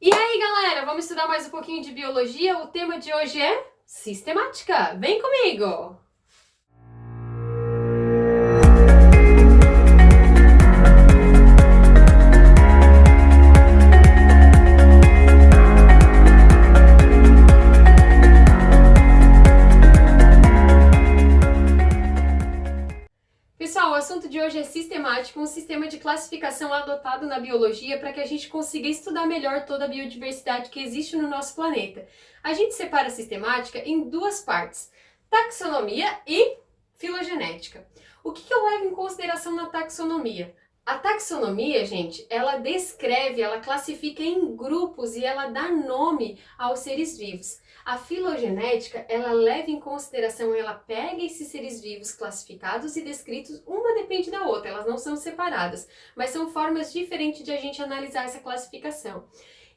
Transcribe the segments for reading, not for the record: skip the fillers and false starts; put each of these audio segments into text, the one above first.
E aí, galera, vamos estudar mais um pouquinho de biologia? O tema de hoje é sistemática. Vem comigo! Pessoal, o assunto de hoje é sistemática, um sistema de classificação adotado na biologia para que a gente consiga estudar melhor toda a biodiversidade que existe no nosso planeta. A gente separa a sistemática em duas partes: taxonomia e filogenética. O que eu levo em consideração na taxonomia? A taxonomia, gente, ela descreve, ela classifica em grupos e ela dá nome aos seres vivos. A filogenética, ela leva em consideração, ela pega esses seres vivos classificados e descritos, uma depende da outra, elas não são separadas, mas são formas diferentes de a gente analisar essa classificação.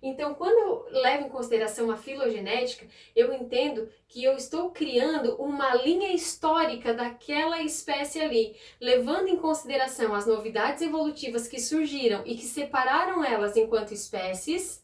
Então, quando eu levo em consideração a filogenética, eu entendo que eu estou criando uma linha histórica daquela espécie ali, levando em consideração as novidades evolutivas que surgiram e que separaram elas enquanto espécies,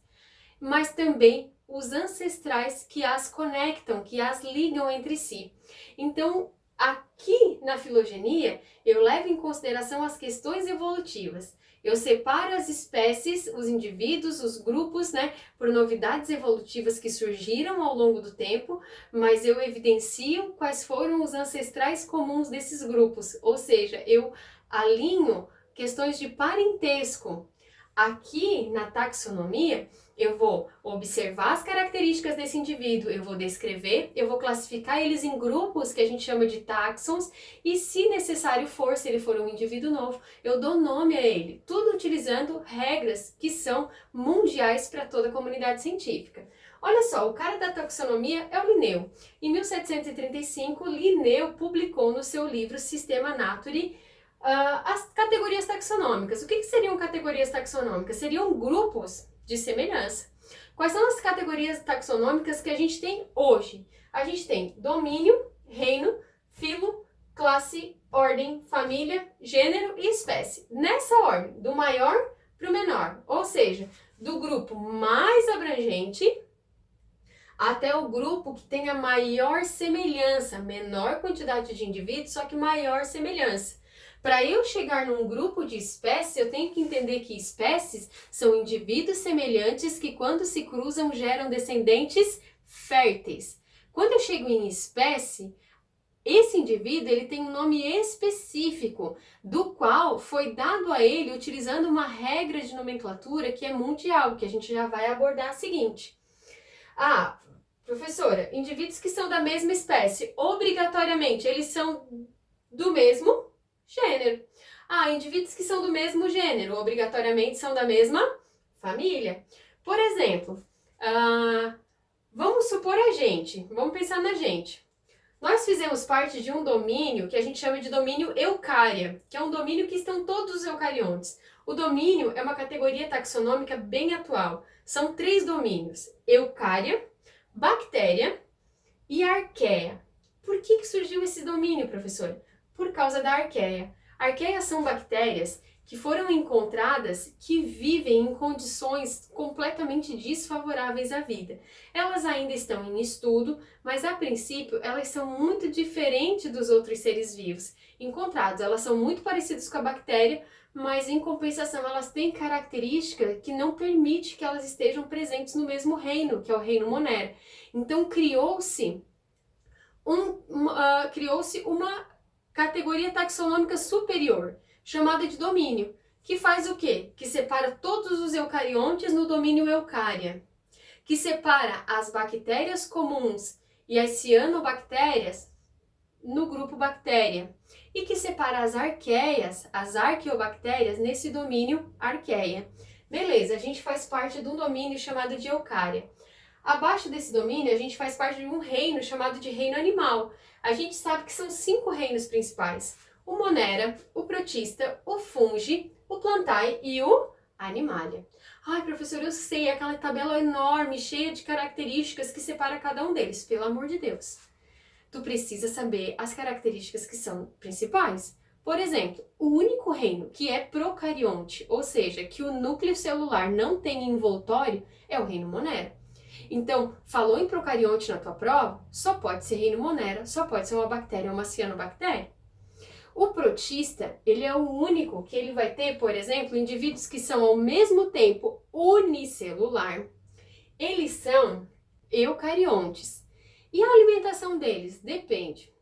mas também os ancestrais que as conectam, que as ligam entre si. Então, aqui na filogenia, eu levo em consideração as questões evolutivas. Eu separo as espécies, os indivíduos, os grupos, por novidades evolutivas que surgiram ao longo do tempo, mas eu evidencio quais foram os ancestrais comuns desses grupos, ou seja, eu alinho questões de parentesco. Aqui na taxonomia, eu vou observar as características desse indivíduo, eu vou descrever, eu vou classificar eles em grupos que a gente chama de táxons e, se necessário for, se ele for um indivíduo novo, eu dou nome a ele, tudo utilizando regras que são mundiais para toda a comunidade científica. Olha só, o cara da taxonomia é o Linneu. Em 1735, Linneu publicou no seu livro Systema Naturae as categorias taxonômicas. O que seriam categorias taxonômicas? Seriam grupos de semelhança. Quais são as categorias taxonômicas que a gente tem hoje? A gente tem domínio, reino, filo, classe, ordem, família, gênero e espécie. Nessa ordem, do maior para o menor, ou seja, do grupo mais abrangente até o grupo que tem a maior semelhança, menor quantidade de indivíduos, só que maior semelhança. Para eu chegar num grupo de espécies, eu tenho que entender que espécies são indivíduos semelhantes que, quando se cruzam, geram descendentes férteis. Quando eu chego em espécie, esse indivíduo ele tem um nome específico, do qual foi dado a ele utilizando uma regra de nomenclatura que é mundial, que a gente já vai abordar a seguinte. Professora, indivíduos que são da mesma espécie, obrigatoriamente, eles são do mesmo gênero. Indivíduos que são do mesmo gênero, obrigatoriamente são da mesma família. Por exemplo, vamos supor vamos pensar na gente. Nós fizemos parte de um domínio que a gente chama de domínio eucária, que é um domínio que estão todos os eucariontes. O domínio é uma categoria taxonômica bem atual. São 3 domínios: eucária, bactéria e arqueia. Por que surgiu esse domínio, professora? Por causa da arqueia. Arqueias são bactérias que foram encontradas que vivem em condições completamente desfavoráveis à vida. Elas ainda estão em estudo, mas a princípio elas são muito diferentes dos outros seres vivos encontrados. Elas são muito parecidas com a bactéria, mas em compensação elas têm características que não permite que elas estejam presentes no mesmo reino, que é o reino Monera. Então criou-se uma categoria taxonômica superior, chamada de domínio, que faz o quê? Que separa todos os eucariontes no domínio eucária, que separa as bactérias comuns e as cianobactérias no grupo bactéria, e que separa as arqueias, as arqueobactérias, nesse domínio arqueia. Beleza, a gente faz parte de um domínio chamado de eucária. Abaixo desse domínio, a gente faz parte de um reino chamado de reino animal. A gente sabe que são 5 reinos principais: o Monera, o Protista, o Fungi, o Plantae e o Animalia. Professor, eu sei, aquela tabela enorme, cheia de características que separa cada um deles. Pelo amor de Deus. Tu precisa saber as características que são principais. Por exemplo, o único reino que é procarionte, ou seja, que o núcleo celular não tem envoltório, é o reino Monera. Então, falou em procarionte na tua prova, só pode ser reino Monera, só pode ser uma bactéria ou uma cianobactéria. O protista, ele é o único que ele vai ter, por exemplo, indivíduos que são ao mesmo tempo unicelular, eles são eucariontes. E a alimentação deles depende.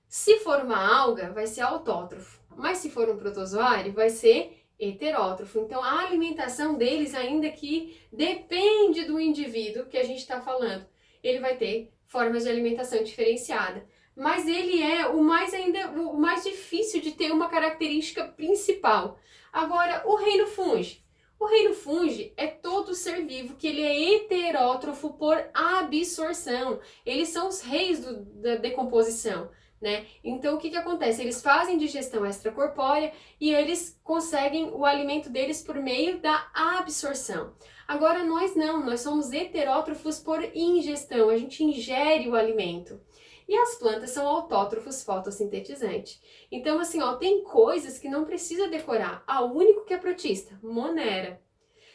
Se for uma alga, vai ser autótrofo, mas se for um protozoário, vai ser heterótrofo. Então, a alimentação deles, ainda que depende do indivíduo que a gente está falando, ele vai ter formas de alimentação diferenciada. Mas ele é o mais difícil de ter uma característica principal. Agora, o reino fungi. O reino fungi é todo ser vivo que ele é heterótrofo por absorção. Eles são os reis da decomposição, né? Então, o que acontece? Eles fazem digestão extracorpórea e eles conseguem o alimento deles por meio da absorção. Agora, nós não, nós somos heterótrofos por ingestão, a gente ingere o alimento. E as plantas são autótrofos fotossintetizantes. Então, assim, ó, tem coisas que não precisa decorar. A único que é protista, Monera.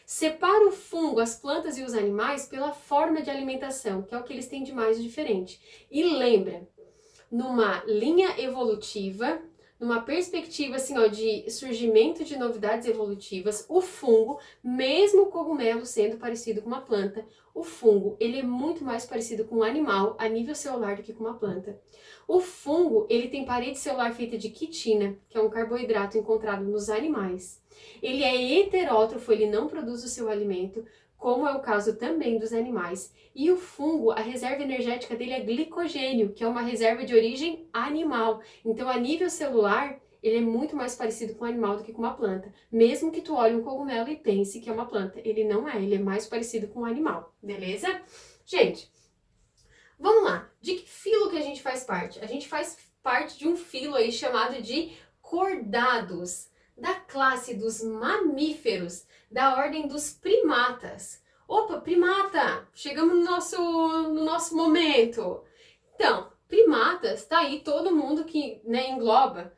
Separa o fungo, as plantas e os animais pela forma de alimentação, que é o que eles têm de mais diferente. E lembra, numa linha evolutiva, numa perspectiva assim, ó, de surgimento de novidades evolutivas, o fungo, mesmo o cogumelo sendo parecido com uma planta, o fungo ele é muito mais parecido com um animal a nível celular do que com uma planta. O fungo ele tem parede celular feita de quitina, que é um carboidrato encontrado nos animais. Ele é heterótrofo, ele não produz o seu alimento, como é o caso também dos animais. E o fungo, a reserva energética dele é glicogênio, que é uma reserva de origem animal. Então, a nível celular, ele é muito mais parecido com um animal do que com uma planta. Mesmo que tu olhe um cogumelo e pense que é uma planta, ele não é, ele é mais parecido com um animal, beleza? Gente, vamos lá. De que filo que a gente faz parte? A gente faz parte de um filo aí chamado de cordados, da classe dos mamíferos, da ordem dos primatas. Opa, primata! Chegamos no nosso momento. Então, primatas, tá aí todo mundo que, né, engloba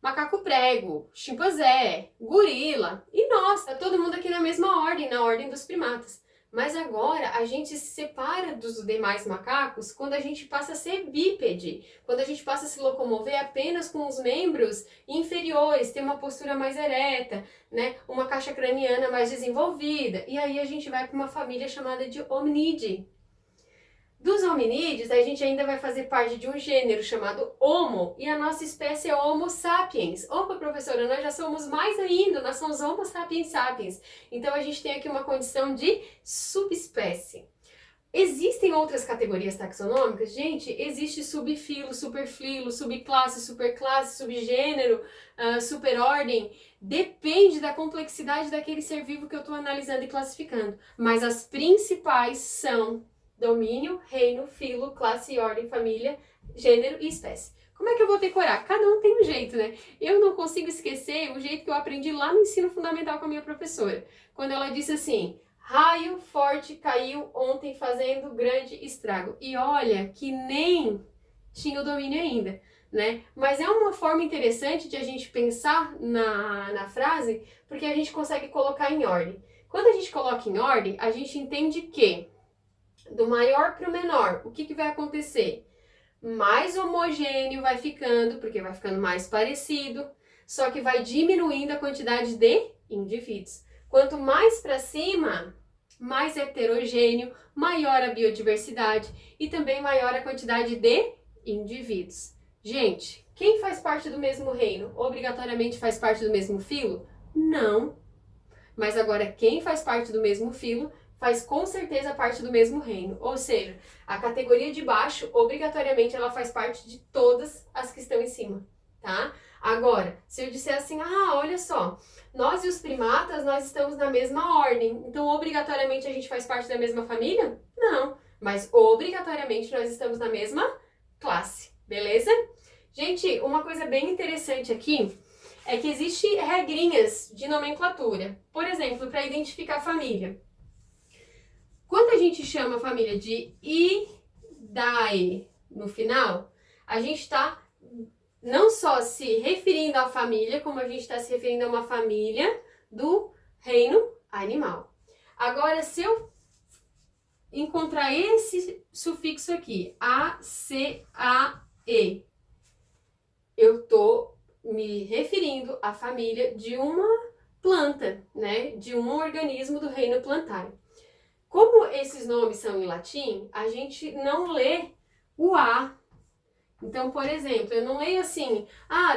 macaco prego, chimpanzé, gorila e nós, tá todo mundo aqui na mesma ordem, na ordem dos primatas. Mas agora a gente se separa dos demais macacos quando a gente passa a ser bípede, quando a gente passa a se locomover apenas com os membros inferiores, ter uma postura mais ereta, né? Uma caixa craniana mais desenvolvida. E aí a gente vai para uma família chamada de hominídeo. Dos hominídeos, a gente ainda vai fazer parte de um gênero chamado Homo, e a nossa espécie é Homo sapiens. Opa, professora, nós já somos mais ainda, nós somos Homo sapiens sapiens. Então a gente tem aqui uma condição de subespécie. Existem outras categorias taxonômicas? Gente, existe subfilo, superfilo, subclasse, superclasse, subgênero, superordem. Depende da complexidade daquele ser vivo que eu estou analisando e classificando. Mas as principais são domínio, reino, filo, classe, ordem, família, gênero e espécie. Como é que eu vou decorar? Cada um tem um jeito, né? Eu não consigo esquecer o jeito que eu aprendi lá no ensino fundamental com a minha professora. Quando ela disse assim, raio forte caiu ontem fazendo grande estrago. E olha que nem tinha o domínio ainda, né? Mas é uma forma interessante de a gente pensar na frase, porque a gente consegue colocar em ordem. Quando a gente coloca em ordem, a gente entende que do maior para o menor, o que vai acontecer? Mais homogêneo vai ficando, porque vai ficando mais parecido, só que vai diminuindo a quantidade de indivíduos. Quanto mais para cima, mais heterogêneo, maior a biodiversidade e também maior a quantidade de indivíduos. Gente, quem faz parte do mesmo reino obrigatoriamente faz parte do mesmo filo? Não. Mas agora, quem faz parte do mesmo filo faz com certeza parte do mesmo reino. Ou seja, a categoria de baixo, obrigatoriamente, ela faz parte de todas as que estão em cima, tá? Agora, se eu disser assim, olha só, nós e os primatas, nós estamos na mesma ordem, então obrigatoriamente a gente faz parte da mesma família? Não, mas obrigatoriamente nós estamos na mesma classe, beleza? Gente, uma coisa bem interessante aqui é que existem regrinhas de nomenclatura. Por exemplo, para identificar a família. Quando a gente chama a família de Idae no final, a gente está não só se referindo à família, como a gente está se referindo a uma família do reino animal. Agora, se eu encontrar esse sufixo aqui, A-C-A-E, eu tô me referindo à família de uma planta, né? De um organismo do reino plantário. Como esses nomes são em latim, a gente não lê o A. Então, por exemplo, eu não leio assim,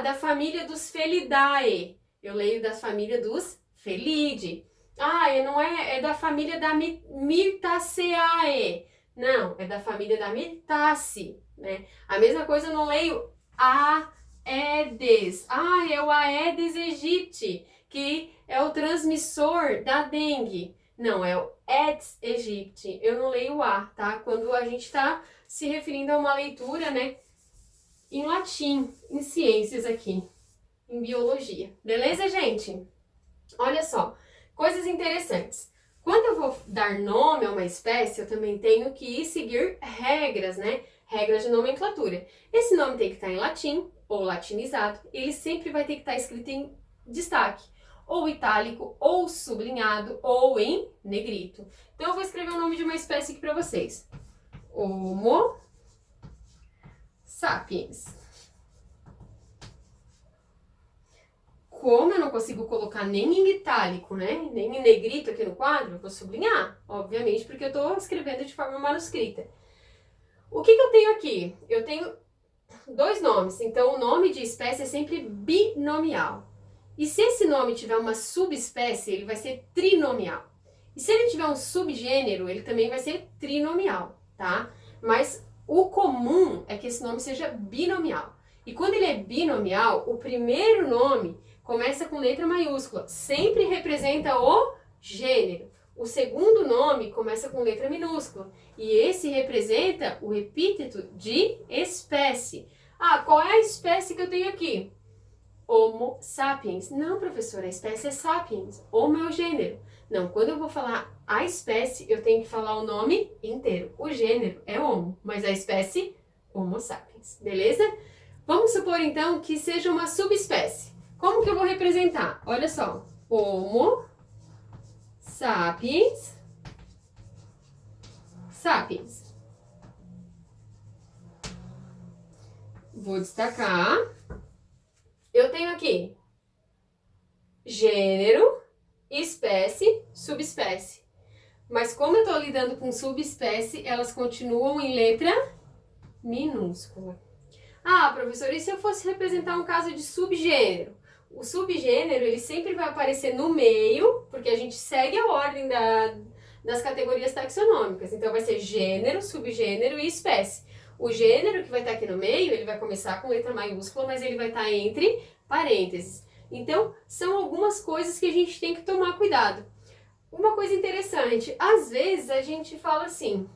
da família dos Felidae. Eu leio da família dos Felidae. Não é da família da Myrtaceae. Não, é da família da Myrtaceae, né? A mesma coisa eu não leio Aedes. É o Aedes aegypti, que é o transmissor da dengue. Não, é o Aedes aegypti. Eu não leio o A, tá? Quando a gente está se referindo a uma leitura, né, em latim, em ciências aqui, em biologia. Beleza, gente? Olha só, coisas interessantes. Quando eu vou dar nome a uma espécie, eu também tenho que seguir regras, né? Regras de nomenclatura. Esse nome tem que estar em latim ou latinizado. Ele sempre vai ter que estar escrito em destaque, ou itálico, ou sublinhado, ou em negrito. Então eu vou escrever o nome de uma espécie aqui para vocês. Homo sapiens. Como eu não consigo colocar nem em itálico, né, nem em negrito aqui no quadro, eu vou sublinhar, obviamente, porque eu estou escrevendo de forma manuscrita. O que eu tenho aqui? Eu tenho dois nomes, então o nome de espécie é sempre binomial. E se esse nome tiver uma subespécie, ele vai ser trinomial. E se ele tiver um subgênero, ele também vai ser trinomial, tá? Mas o comum é que esse nome seja binomial. E quando ele é binomial, o primeiro nome começa com letra maiúscula, sempre representa o gênero. O segundo nome começa com letra minúscula, e esse representa o epíteto de espécie. Qual é a espécie que eu tenho aqui? Homo sapiens. Não, professora, a espécie é sapiens. Homo é o gênero. Não, quando eu vou falar a espécie, eu tenho que falar o nome inteiro. O gênero é Homo, mas a espécie, Homo sapiens. Beleza? Vamos supor, então, que seja uma subespécie. Como que eu vou representar? Olha só. Homo sapiens. Sapiens. Vou destacar. Eu tenho aqui gênero, espécie, subespécie. Mas como eu estou lidando com subespécie, elas continuam em letra minúscula. Professora, e se eu fosse representar um caso de subgênero? O subgênero, ele sempre vai aparecer no meio, porque a gente segue a ordem das categorias taxonômicas. Então, vai ser gênero, subgênero e espécie. O gênero que vai estar aqui no meio, ele vai começar com letra maiúscula, mas ele vai estar entre parênteses. Então, são algumas coisas que a gente tem que tomar cuidado. Uma coisa interessante, às vezes a gente fala assim,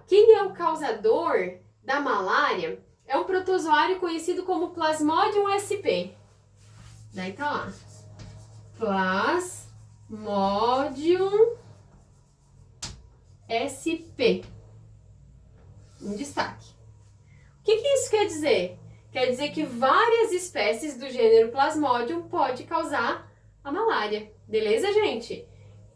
quem é o causador da malária? É um protozoário conhecido como Plasmodium sp. Daí tá lá. Plasmodium sp. Um destaque. O que isso quer dizer? Quer dizer que várias espécies do gênero Plasmodium podem causar a malária. Beleza, gente?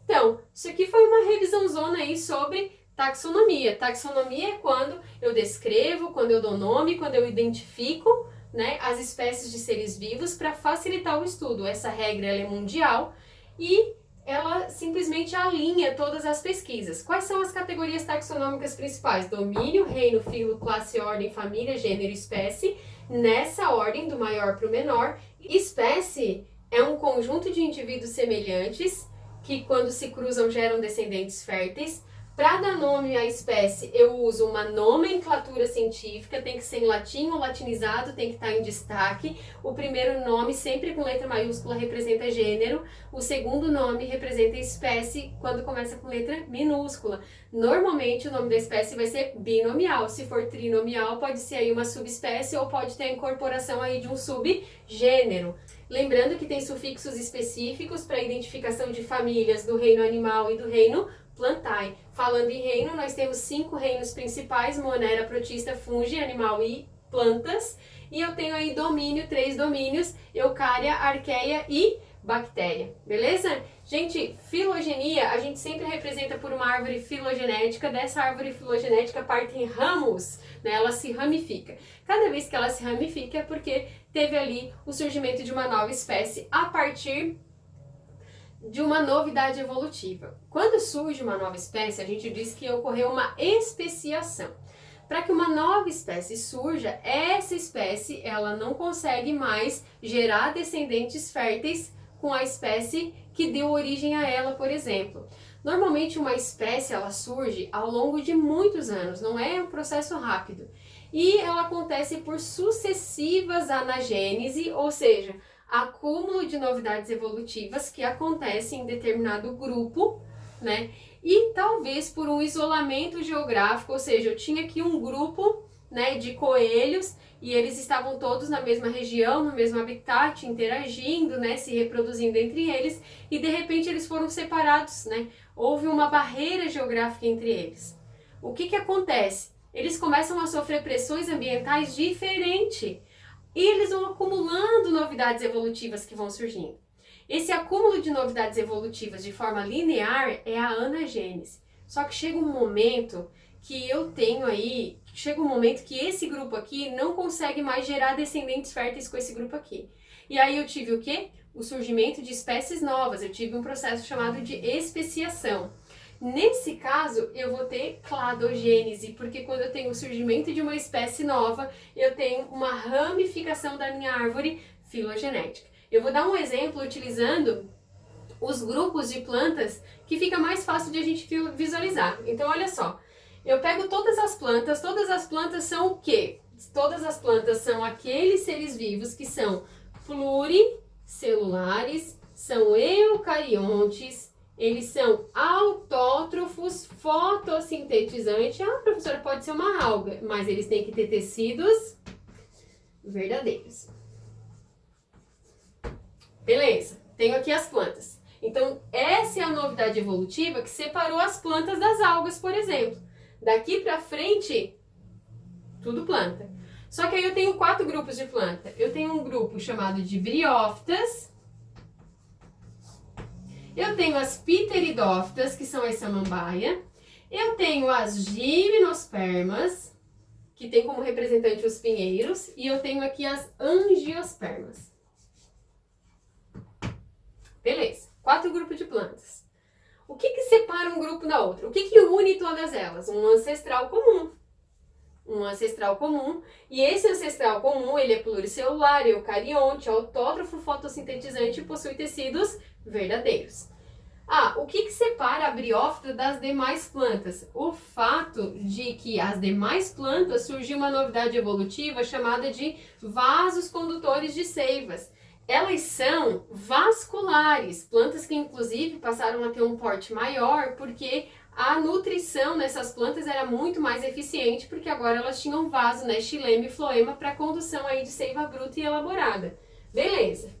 Então, isso aqui foi uma revisãozona aí sobre taxonomia. Taxonomia é quando eu descrevo, quando eu dou nome, quando eu identifico, né, as espécies de seres vivos para facilitar o estudo. Essa regra ela é mundial e ela simplesmente alinha todas as pesquisas. Quais são as categorias taxonômicas principais? Domínio, reino, filo, classe, ordem, família, gênero, espécie. Nessa ordem, do maior para o menor. Espécie é um conjunto de indivíduos semelhantes que, quando se cruzam, geram descendentes férteis. Para dar nome à espécie, eu uso uma nomenclatura científica, tem que ser em latim ou latinizado, tem que estar em destaque. O primeiro nome, sempre com letra maiúscula, representa gênero. O segundo nome representa espécie, quando começa com letra minúscula. Normalmente, o nome da espécie vai ser binomial. Se for trinomial, pode ser aí uma subespécie ou pode ter a incorporação aí de um subgênero. Lembrando que tem sufixos específicos para identificação de famílias do reino animal e do reino plantae. Falando em reino, nós temos 5 reinos principais: Monera, Protista, Fungi, Animal e plantas, e eu tenho aí domínio, 3 domínios, eucária, arqueia e bactéria, beleza? Gente, filogenia a gente sempre representa por uma árvore filogenética. Dessa árvore filogenética partem ramos, né? Ela se ramifica. Cada vez que ela se ramifica é porque teve ali o surgimento de uma nova espécie a partir de uma novidade evolutiva. Quando surge uma nova espécie, a gente diz que ocorreu uma especiação. Para que uma nova espécie surja, essa espécie ela não consegue mais gerar descendentes férteis com a espécie que deu origem a ela, por exemplo. Normalmente uma espécie ela surge ao longo de muitos anos, não é um processo rápido. E ela acontece por sucessivas anagênese, ou seja, acúmulo de novidades evolutivas que acontecem em determinado grupo, né? E talvez por um isolamento geográfico, ou seja, eu tinha aqui um grupo, né, de coelhos e eles estavam todos na mesma região, no mesmo habitat, interagindo, né, se reproduzindo entre eles, e de repente eles foram separados, né? Houve uma barreira geográfica entre eles. O que que acontece? Eles começam a sofrer pressões ambientais diferentes e eles vão acumulando novidades evolutivas que vão surgindo. Esse acúmulo de novidades evolutivas de forma linear é a anagênese. Só que chega um momento que que esse grupo aqui não consegue mais gerar descendentes férteis com esse grupo aqui. E aí eu tive o quê? O surgimento de espécies novas, eu tive um processo chamado de especiação. Nesse caso, eu vou ter cladogênese, porque quando eu tenho o surgimento de uma espécie nova, eu tenho uma ramificação da minha árvore filogenética. Eu vou dar um exemplo utilizando os grupos de plantas que fica mais fácil de a gente visualizar. Então, olha só, eu pego todas as plantas são o quê? Todas as plantas são aqueles seres vivos que são pluricelulares, são eucariontes, eles são autótrofos, fotossintetizantes. Ah, professora, pode ser uma alga, mas eles têm que ter tecidos verdadeiros. Beleza, tenho aqui as plantas. Então, essa é a novidade evolutiva que separou as plantas das algas, por exemplo. Daqui pra frente, tudo planta. Só que aí eu tenho 4 grupos de planta. Eu tenho um grupo chamado de briófitas. Eu tenho as pteridófitas, que são as samambaia. Eu tenho as gimnospermas, que tem como representante os pinheiros. E eu tenho aqui as angiospermas. Beleza, 4 grupos de plantas. O que que separa um grupo da outra? O que que une todas elas? Um ancestral comum. Um ancestral comum. E esse ancestral comum, ele é pluricelular, eucarionte, autótrofo, fotossintetizante e possui tecidos verdadeiros. Ah, o que que separa a briófita das demais plantas? O fato de que as demais plantas surgiu uma novidade evolutiva chamada de vasos condutores de seivas. Elas são vasculares, plantas que inclusive passaram a ter um porte maior porque a nutrição nessas plantas era muito mais eficiente porque agora elas tinham vaso, né, xilema e floema para condução aí de seiva bruta e elaborada. Beleza.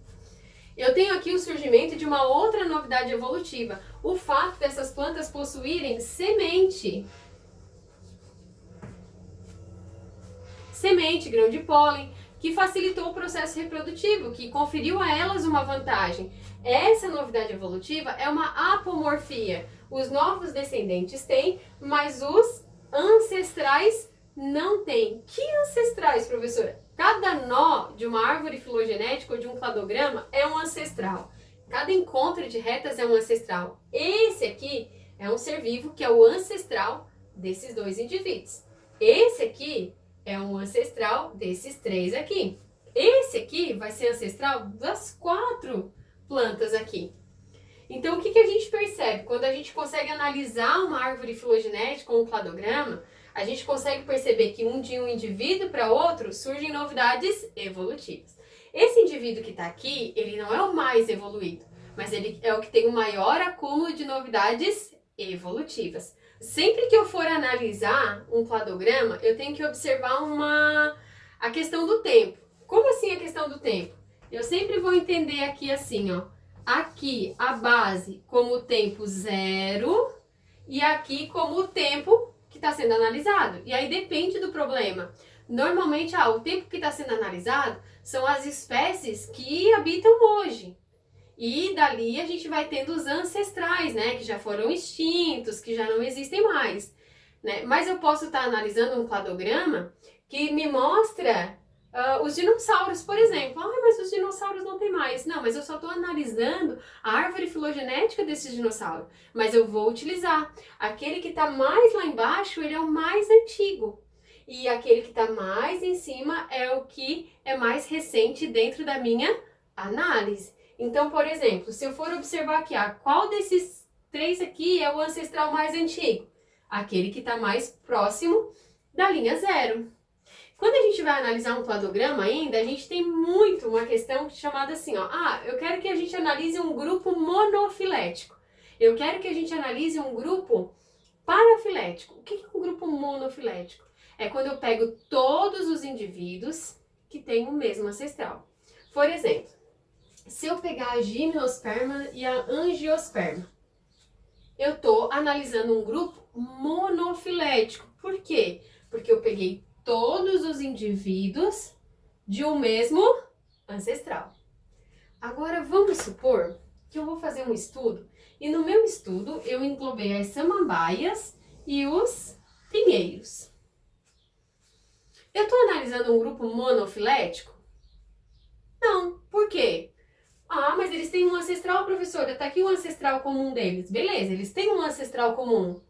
Eu tenho aqui o surgimento de uma outra novidade evolutiva, o fato dessas plantas possuírem semente, grão de pólen, que facilitou o processo reprodutivo, que conferiu a elas uma vantagem. Essa novidade evolutiva é uma apomorfia. Os novos descendentes têm, mas os ancestrais não têm. Que ancestrais, professora? Cada nó de uma árvore filogenética ou de um cladograma é um ancestral. Cada encontro de retas é um ancestral. Esse aqui é um ser vivo que é o ancestral desses 2 indivíduos. Esse aqui é um ancestral desses 3 aqui. Esse aqui vai ser ancestral das 4 plantas aqui. Então, o que que a gente percebe? Quando a gente consegue analisar uma árvore filogenética ou um cladograma, a gente consegue perceber que de um indivíduo para outro surgem novidades evolutivas. Esse indivíduo que está aqui, ele não é o mais evoluído, mas ele é o que tem o maior acúmulo de novidades evolutivas. Sempre que eu for analisar um cladograma, eu tenho que observar a questão do tempo. Como assim a questão do tempo? Eu sempre vou entender aqui assim, ó. Aqui a base como o tempo 0 e aqui como o tempo que está sendo analisado. E aí depende do problema. Normalmente, o tempo que está sendo analisado são as espécies que habitam hoje. E dali a gente vai tendo os ancestrais, né, que já foram extintos, que já não existem mais, né? Mas eu posso estar analisando um cladograma que me mostra os dinossauros, por exemplo. Mas os dinossauros não tem mais. Não, mas eu só estou analisando a árvore filogenética desses dinossauros. Mas eu vou utilizar. Aquele que está mais lá embaixo, ele é o mais antigo. E aquele que está mais em cima é o que é mais recente dentro da minha análise. Então, por exemplo, se eu for observar aqui, qual desses 3 aqui é o ancestral mais antigo? Aquele que está mais próximo da linha 0. Quando a gente vai analisar um cladograma ainda, a gente tem muito uma questão chamada assim, eu quero que a gente analise um grupo monofilético. Eu quero que a gente analise um grupo parafilético. O que é um grupo monofilético? É quando eu pego todos os indivíduos que têm o mesmo ancestral. Por exemplo, se eu pegar a gimnosperma e a angiosperma, eu estou analisando um grupo monofilético. Por quê? Porque eu peguei todos os indivíduos de um mesmo ancestral. Agora vamos supor que eu vou fazer um estudo e no meu estudo eu englobei as samambaias e os pinheiros. Eu estou analisando um grupo monofilético? Não. Por quê? Mas eles têm um ancestral, professora. Tá aqui o ancestral comum deles. Beleza, eles têm um ancestral comum.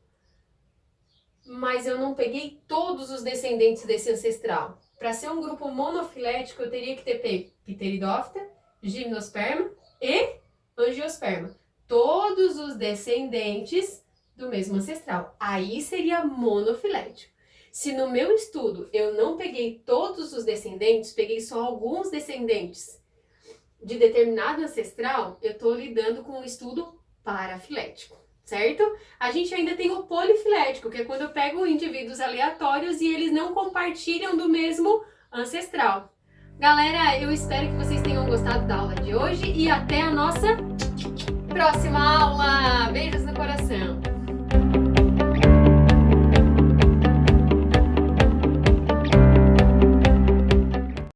Mas eu não peguei todos os descendentes desse ancestral. Para ser um grupo monofilético, eu teria que ter pego Pteridófita, Gimnosperma e Angiosperma. Todos os descendentes do mesmo ancestral. Aí seria monofilético. Se no meu estudo eu não peguei todos os descendentes, peguei só alguns descendentes de determinado ancestral, eu estou lidando com um estudo parafilético, certo? A gente ainda tem o polifilético, que é quando eu pego indivíduos aleatórios e eles não compartilham do mesmo ancestral. Galera, eu espero que vocês tenham gostado da aula de hoje e até a nossa próxima aula. Beijos no coração!